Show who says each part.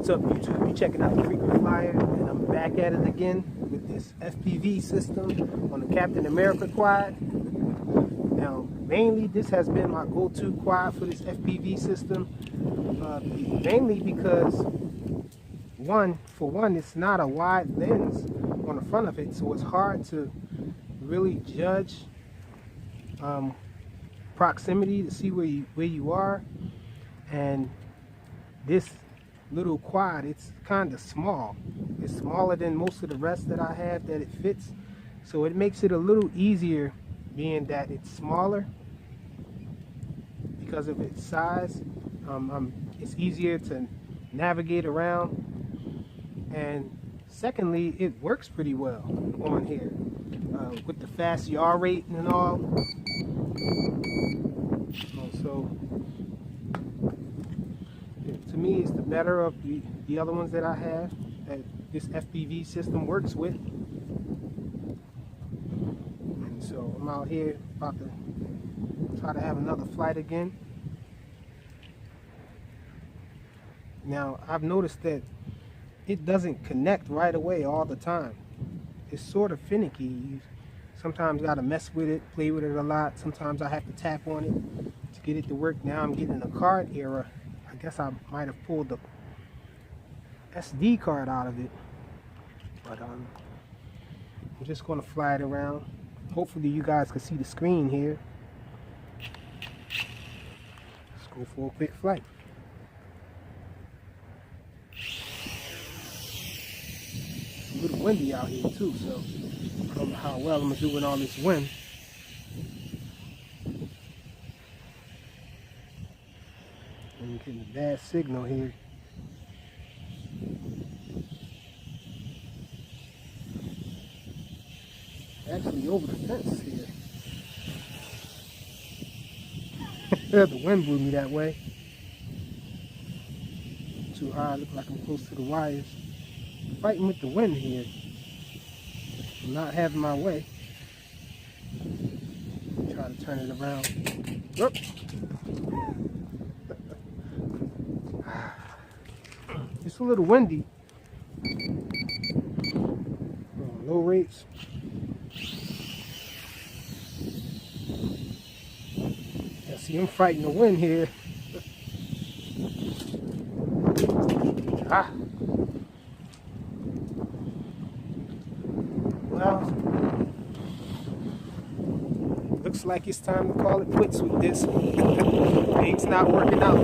Speaker 1: What's up, YouTube? You're checking out the Frequent Flyer, and I'm back at it again with this FPV system on the Captain America quad. Now, mainly this has been my go-to quad for this FPV system, mainly because for one, it's not a wide lens on the front of it, so it's hard to really judge proximity to see where you are. And this little quad, it's kind of small. It's smaller than most of the rest that I have that it fits, so it makes it a little easier being that it's smaller because of its size. It's easier to navigate around, and secondly, it works pretty well on here with the fast yaw rate and all. So to me, it's the better of the other ones that I have that this FPV system works with. And so I'm out here about to try to have another flight again. Now, I've noticed that it doesn't connect right away all the time. It's sort of finicky. You sometimes got to mess with it, play with it a lot. Sometimes I have to tap on it to get it to work. Now I'm getting a card error. I guess I might have pulled the SD card out of it. But I'm just going to fly it around. Hopefully you guys can see the screen here. Let's go for a quick flight. It's a little windy out here too, so I don't know how well I'm going to do with all this wind. I'm getting a bad signal here. Actually over the fence here. The wind blew me that way. Too high, look like I'm close to the wires. I'm fighting with the wind here. I'm not having my way. Try to turn it around. Whoop. It's a little windy. Low rates. Yeah, see, I'm fighting the wind here. Well, looks like it's time to call it quits with this. Things not working out.